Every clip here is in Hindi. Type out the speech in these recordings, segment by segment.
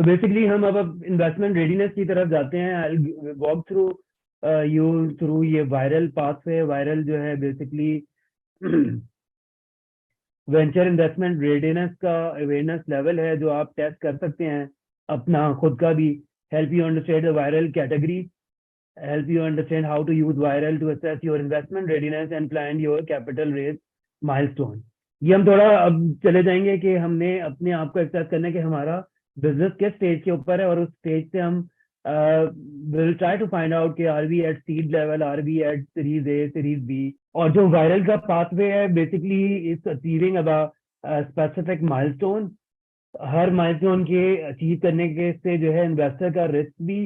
तो बेसिकली हम अब इन्वेस्टमेंट रेडीनेस की तरफ जाते हैं। I walk through you through ये वायरल पाथवे। वायरल जो है बेसिकली वेंचर इन्वेस्टमेंट रेडीनेस का अवेयरनेस लेवल है जो आप टेस्ट कर सकते हैं अपना खुद का भी। Help you understand the viral category, help you understand how to use viral to assess your investment readiness and plan your capital raise milestone। ये हम थोड़ा अब चले जाएंगे कि हमने अपने आप को एक्सेस करना है कि हमारा बिजनेस किस स्टेज के ऊपर है, और उस स्टेज से हम will try to find out कि are we at seed level, are we at series A, series B. और जो वायरल का पाथवे है basically is achieving about specific milestone. हर माइलस्टोन के अचीव करने के से जो है इन्वेस्टर का रिस्क भी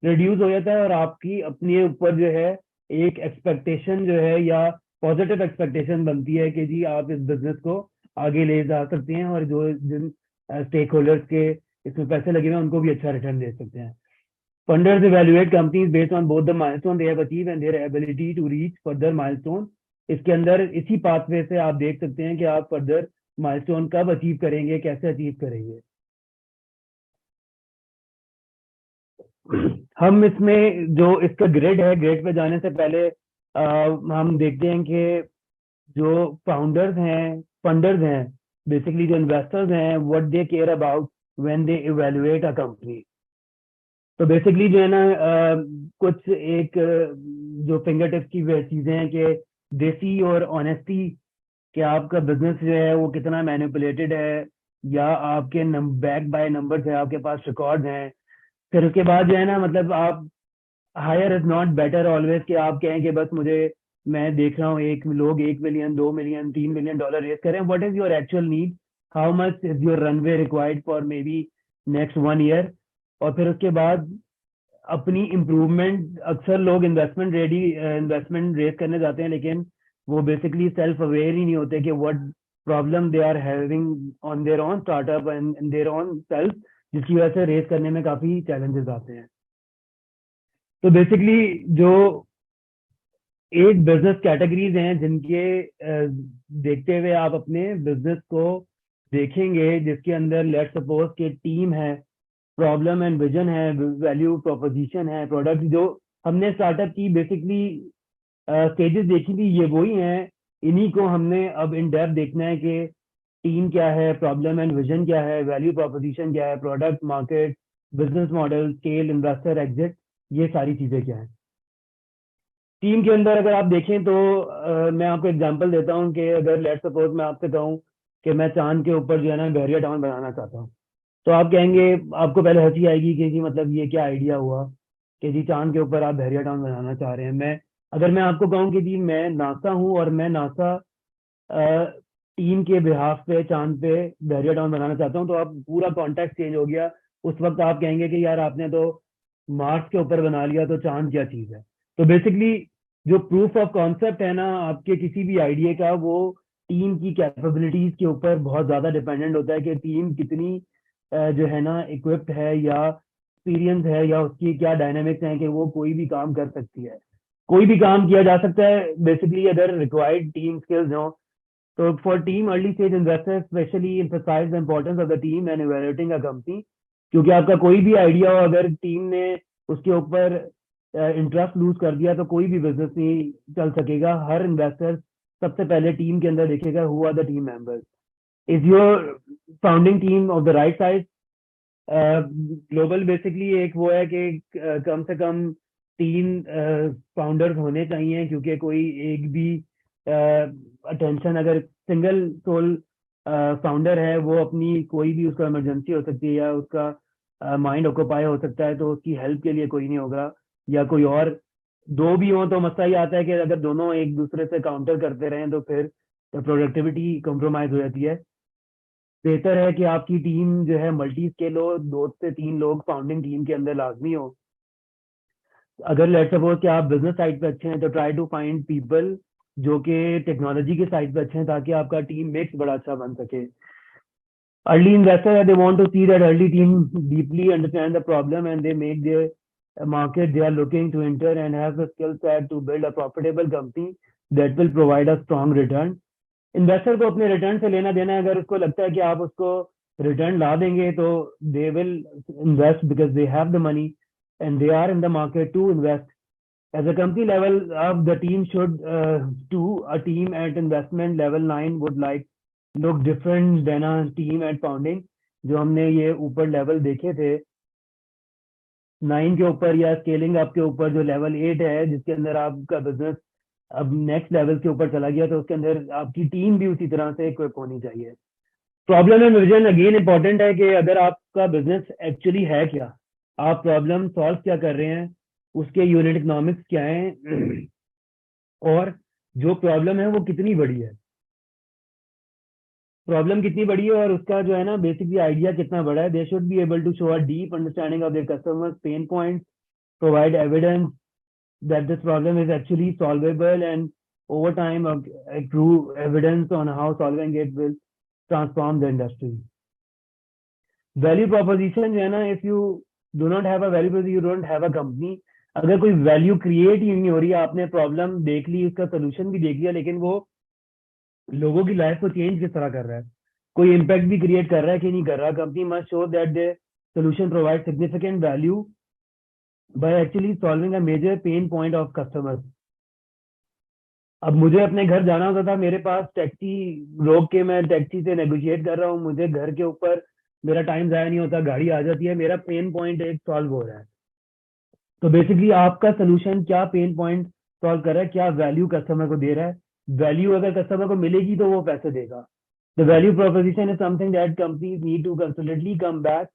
रिड्यूस हो जाता है, और आपकी अपने ऊपर जो है एक एक्सपेक्टेशन जो है या पॉजिटिव एक्सपेक्टेशन बनती है कि जी आप इस बिजनेस को आगे ले जा सकते हैं, और जो जिन स्टेक होल्डर्स के इसमें पैसे लगे हुए हैं उनको भी अच्छा रिटर्न दे सकते हैं। Funders evaluate companies based on both the milestone they have achieve and their ability to reach further milestone. इसके अंदर इसी पाथवे से आप देख सकते हैं कि आप फर्दर माइलस्टोन कब अचीव करेंगे, कैसे अचीव करेंगे। हम इसमें जो इसका ग्रिड है, ग्रिड पे जाने से पहले हम देखते हैं कि जो फाउंडर्स हैं, फंडर्स हैं, बेसिकली जो इन्वेस्टर्स हैं, what they care about when they evaluate a company. तो बेसिकली जो है ना कुछ एक जो फिंगर टिप्स की चीजें हैं कि देसी और ऑनेस्टी, कि आपका बिजनेस जो है वो कितना मैनिपुलेटेड है, या आपके बैक बाय नंबर्स है, आपके पास रिकॉर्ड्स हैं। फिर उसके बाद जो है ना मतलब आप higher is not better always, कि आप कहें कि बस मुझे, मैं देख रहा हूँ एक लोग 1 million, 2 million, 3 million dollar raise करें। What is your actual need, how much is your runway required for maybe next 1 year. और फिर उसके बाद अपनी इम्प्रूवमेंट, अक्सर लोग इन्वेस्टमेंट रेस करने जाते हैं लेकिन वो बेसिकली सेल्फ अवेयर ही नहीं होते कि what problem they are having on their own startup and their own self, जिसकी वजह से रेस करने में काफी चैलेंजेस आते हैं। तो बेसिकली जो 8 बिजनेस कैटेगरीज हैं जिनके देखते हुए आप अपने बिजनेस को देखेंगे, जिसके अंदर लेट सपोज के टीम है, प्रॉब्लम एंड विजन है, वैल्यू प्रोपोजिशन है, प्रोडक्ट। जो हमने स्टार्टअप की बेसिकली स्टेजेस देखी थी ये वही हैं, इन्हीं को हमने अब इन डेप्थ देखना है कि टीम क्या है, प्रॉब्लम एंड विजन क्या है, वैल्यू प्रोपोजिशन क्या है, product, market, business model, scale, investor exit, ये सारी चीजें क्या है। टीम के अंदर अगर आप देखें तो मैं आपको एग्जांपल देता हूँ कि अगर लेट सपोज मैं आपसे कहूँ कि मैं चांद के ऊपर जो है ना बहरिया टाउन बनाना चाहता हूँ, तो आप कहेंगे, आपको पहले हंसी आएगी कि जी मतलब ये क्या आइडिया हुआ कि जी चांद के ऊपर आप बहरिया टाउन बनाना चाह रहे हैं। अगर मैं आपको कहूँ कि जी मैं नासा हूँ और मैं नासा टीम के बिहाफ पे चांद पे बहरिया टाउन बनाना चाहता हूँ, तो आप पूरा कॉन्टेक्स्ट चेंज हो गया। उस वक्त आप कहेंगे कि यार आपने तो मार्स के ऊपर बना लिया, तो चांद क्या चीज है। तो बेसिकली जो प्रूफ ऑफ कॉन्सेप्ट है ना आपके किसी भी आइडिया का, वो टीम की कैपेबिलिटीज के ऊपर बहुत ज्यादा डिपेंडेंट होता है कि टीम कितनी जो है ना इक्विप्ड है, या एक्सपीरियंस है, या उसकी क्या डायनामिक्स हैं कि वो कोई भी काम कर सकती है। कोई भी काम किया जा सकता है बेसिकली अगर रिक्वायर्ड टीम स्किल्स हो। तो for team early stage investors specially emphasize the importance of the team and evaluating a company। क्योंकि आपका कोई भी आइडिया हो, अगर टीम ने उसके ऊपर इंटरेस्ट लूज कर दिया तो कोई भी बिजनेस नहीं चल सकेगा। हर इन्वेस्टर सबसे पहले टीम के अंदर देखेगा who are the team members, is your founding team of the right size. Global basically एक वो है कि कम से कम 3 फाउंडर्स होने चाहिए, क्योंकि कोई एक भी अटेंशन, अगर सिंगल सोल फाउंडर है, वो अपनी कोई भी उसका इमरजेंसी हो सकती है या उसका माइंड ऑक्यूपाई हो सकता है, तो उसकी हेल्प के लिए कोई नहीं होगा। या कोई और दो भी हो तो मसला ही आता है कि अगर दोनों एक दूसरे से काउंटर करते रहें तो फिर प्रोडक्टिविटी कॉम्प्रोमाइज हो जाती है। बेहतर है कि आपकी टीम जो है मल्टी स्केल हो, 2 से 3 लोग फाउंडिंग टीम के अंदर लाजमी हो। अगर लेट सपोज कि आप बिजनेस साइड पे अच्छे हैं तो ट्राई टू फाइंड पीपल जो कि टेक्नोलॉजी के साइड पे अच्छे हैं, ताकि आपका टीम मिक्स बड़ा अच्छा बन सके। Early investors, they want to see that early team deeply understand the problem and they make their market they are looking to enter and have the skill set to build a profitable company that will provide a strong return। Investor को अपने रिटर्न से लेना देना है, अगर उसको लगता है कि आप उसको रिटर्न ला देंगे तो they will invest because they have the money and they are in the market to invest. As a company level, the team should do a team at investment level 9 would like look different than a team at founding. जो हमने ये ऊपर लेवल देखे थे 9 के ऊपर या स्केलिंग अप के ऊपर, जो लेवल 8 है जिसके अंदर आपका बिजनेस अब नेक्स्ट लेवल के ऊपर चला गया, तो उसके अंदर आपकी टीम भी उसी तरह से इक्विप होनी चाहिए. Problem and vision again important है कि अगर आपका बिजनेस एक्चुअली है क्या, आप प्रॉब्लम सॉल्व क्या कर रहे हैं, उसके यूनिट इकोनॉमिक्स क्या हैं, और जो प्रॉब्लम है वो कितनी बड़ी है, प्रॉब्लम कितनी बड़ी है और उसका जो है ना बेसिकली आइडिया कितना बड़ा है. They should be able to show a deep understanding of their customers pain points, provide evidence that this problem is actually solvable, and over time accrue evidence on how solving it will transform the industry. Value proposition जो है ना, if you do not have a value proposition, you don't have a company. अगर कोई वैल्यू क्रिएट ही नहीं हो रही, आपने प्रॉब्लम देख ली, उसका सोल्यूशन भी देख लिया, लेकिन वो लोगों की लाइफ को चेंज किस तरह कर रहा है, कोई इम्पैक्ट भी क्रिएट कर रहा है कि नहीं कर रहा, company must show that the solution provide significant value by actually solving a major pain point of customers. अब मुझे अपने घर जाना होता था, मेरे पास टैक्सी रोक के मैं टैक्सी से नेगोशिएट कर रहा हूँ, मुझे घर के ऊपर मेरा टाइम जाया नहीं होता, गाड़ी आ जाती है, मेरा पेन पॉइंट एक सॉल्व हो रहा है. तो बेसिकली आपका सोल्यूशन क्या पेन पॉइंट सॉल्व कर रहा है, क्या वैल्यू कस्टमर को दे रहा है. वैल्यू अगर कस्टमर को मिलेगी तो वो पैसे देगा. The value proposition is something that companies need to consistently come back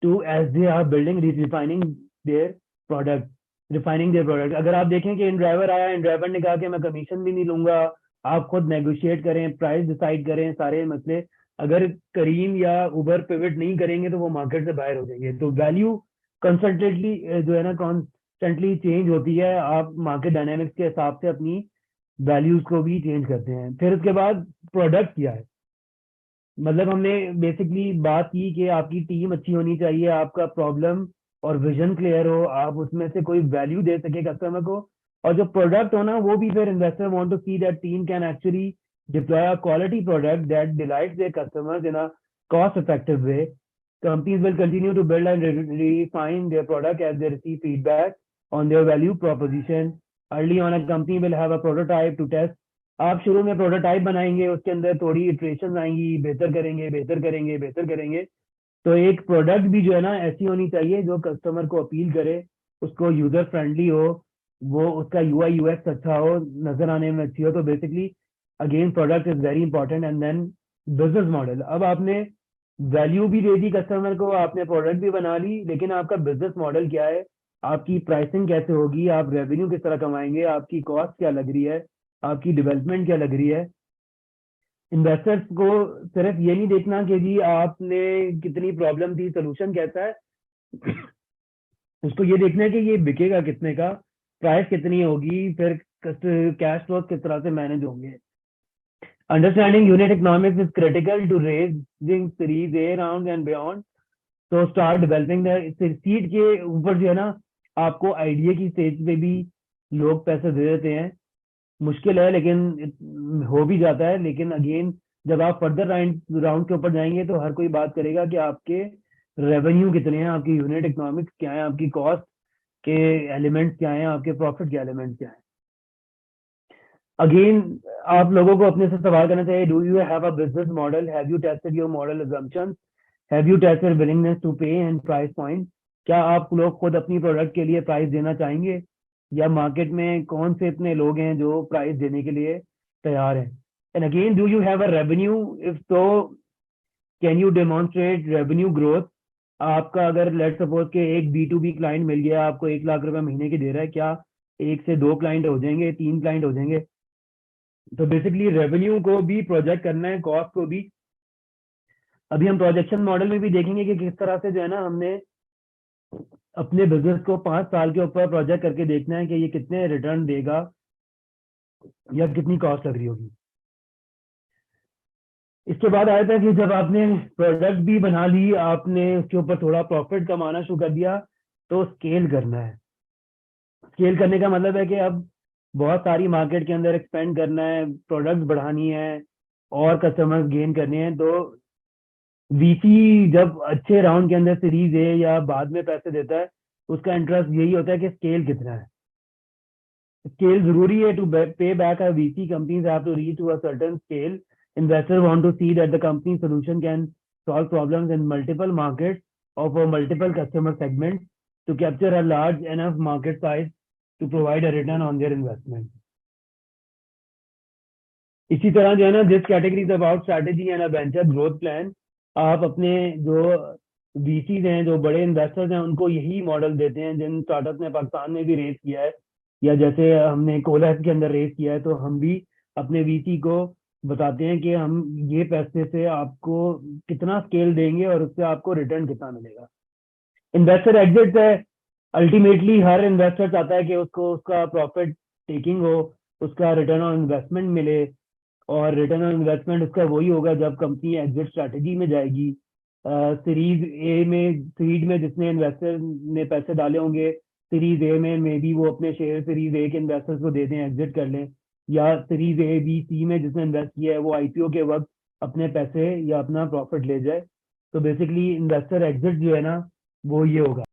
to as they are building refining their product. Refining their product. अगर आप देखें कि इन ड्राइवर आया, इन ड्राइवर ने कहा कि मैं कमीशन भी नहीं लूंगा, आप खुद नेगोशिएट करें, प्राइस डिसाइड करें, सारे मसले. अगर करीम या उबर पिवट नहीं करेंगे तो वो मार्केट से बाहर हो जाएंगे. तो वैल्यू कंसल्टेंटली जो है ना कॉन्स्टेंटली चेंज होती है. आप मार्केट डायनामिक्स के हिसाब से अपनी वैल्यूज को भी चेंज करते हैं. फिर उसके बाद प्रोडक्ट क्या है, मतलब हमने बेसिकली बात की कि आपकी टीम अच्छी होनी चाहिए, आपका प्रॉब्लम और विजन क्लियर हो, आप उसमें से कोई वैल्यू दे सके कस्टमर को, और जो प्रोडक्ट हो ना वो भी फिर investor want to see that team can actually deploy a quality product that delights their customers in a cost effective way. Companies will continue to build and refine their product as they receive feedback on their value proposition. Early on, a company will have a prototype to test. आप शुरू में प्रोटोटाइप बनाएंगे, उसके अंदर थोड़ी इटरेशन आएंगी, बेहतर करेंगे, बेहतर करेंगे, बेहतर करेंगे. तो एक प्रोडक्ट भी जो है ना ऐसी होनी चाहिए जो कस्टमर को अपील करे, उसको यूजर फ्रेंडली हो, वो उसका यूआई यूएक्स अच्छा हो, नजर आने में अच्छी हो. तो basically again product is very important. And then business model. अब आपने वैल्यू भी दे दी कस्टमर को, आपने प्रोडक्ट भी बना ली, लेकिन आपका बिजनेस मॉडल क्या है, आपकी प्राइसिंग कैसे होगी, आप रेवेन्यू किस तरह कमाएंगे, आपकी कॉस्ट क्या लग रही है, आपकी डेवलपमेंट क्या लग रही है. इन्वेस्टर्स को सिर्फ ये नहीं देखना कि जी आपने कितनी प्रॉब्लम थी, सोल्यूशन कैसा है, उसको ये देखना है कि ये बिकेगा कितने का, प्राइस कितनी होगी, फिर कैश फ्लो किस तरह से मैनेज होंगे. Understanding unit economics is critical to raising Series A rounds and beyond. So start developing the seed के ऊपर जो है ना आपको आइडिया की स्टेज पे भी लोग पैसे दे देते हैं. मुश्किल है लेकिन हो भी जाता है. लेकिन अगेन जब आप फर्दर राउंड के ऊपर जाएंगे तो हर कोई बात करेगा कि आपके रेवेन्यू कितने हैं, आपकी यूनिट इकोनॉमिक्स क्या है, आपकी कॉस्ट के एलिमेंट्स क्या हैं, आपके प्रॉफिट के एलिमेंट्स क्या हैं. अगेन आप लोगों को अपने से सवाल करना चाहिए, do you have a business model, have you tested your model assumptions, have you tested willingness to pay and price point. क्या आप लोग खुद अपनी प्रोडक्ट के लिए प्राइस देना चाहेंगे, या मार्केट में कौन से इतने लोग हैं जो प्राइस देने के लिए तैयार हैं. And again do you have a revenue, if तो can you demonstrate revenue growth. आपका अगर लेट सपोज के एक B2B क्लाइंट मिल गया, आपको 1 लाख रुपए महीने की दे रहा है, क्या 1 से 2 क्लाइंट हो जाएंगे, 3 क्लाइंट हो जाएंगे. तो बेसिकली रेवेन्यू को भी प्रोजेक्ट करना है, कॉस्ट को भी. अभी हम प्रोजेक्शन मॉडल में भी देखेंगे कि किस तरह से जो है ना हमने अपने बिजनेस को 5 साल के ऊपर प्रोजेक्ट करके देखना है कि ये कितने रिटर्न देगा या कितनी कॉस्ट लग रही होगी. इसके बाद आया था कि जब आपने प्रोडक्ट भी बना ली, आपने उसके ऊपर थोड़ा प्रॉफिट कमाना शुरू कर दिया, तो स्केल करना है. स्केल करने का मतलब है कि अब बहुत सारी मार्केट के अंदर एक्सपेंड करना है, प्रोडक्ट बढ़ानी है और कस्टमर्स गेन करने हैं. तो वीसी जब अच्छे राउंड के अंदर सीरीज ए या बाद में पैसे देता है, उसका इंटरेस्ट यही होता है कि स्केल कितना है। स्केल जरूरी है to pay back a VC. Companies have to reach to a certain scale. Investor want to see that the company solution can solve problems in multiple markets or for multiple customer segments to capture a large enough market size to provide a return on their investment. इसी तरह जो है ना, this categories about strategy and a venture growth plan. आप अपने जो वीसीज हैं, जो बड़े इन्वेस्टर्स हैं, उनको यही मॉडल देते हैं। जिन स्टार्टअप ने पाकिस्तान में भी रेस किया है या जैसे हमने कोलैब के अंदर रेस किया है, तो हम भी अपने वीसी को बताते हैं कि हम ये पैसे से आपको कितना स्केल देंगे और उससे आपको रिटर्न कितना मिलेगा। इन्वेस्टर एग्जिट है, अल्टीमेटली हर इन्वेस्टर चाहता है कि उसको उसका प्रॉफिट टेकिंग हो, उसका रिटर्न ऑन इन्वेस्टमेंट मिले। और रिटर्न ऑन इन्वेस्टमेंट उसका वही होगा जब कंपनी एग्जिट स्ट्रैटेजी में जाएगी। सीरीज ए में, सीड में जिसने इन्वेस्टर ने पैसे डाले होंगे, सीरीज ए में मे बी वो अपने शेयर सीरीज ए के इन्वेस्टर्स को दे दें, एग्जिट कर लें। या सीरीज ए बी सी में जिसने इन्वेस्ट किया है वो आईपीओ के वक्त अपने पैसे या अपना प्रॉफिट ले जाए। तो बेसिकली इन्वेस्टर एग्जिट जो है ना, वो ये होगा।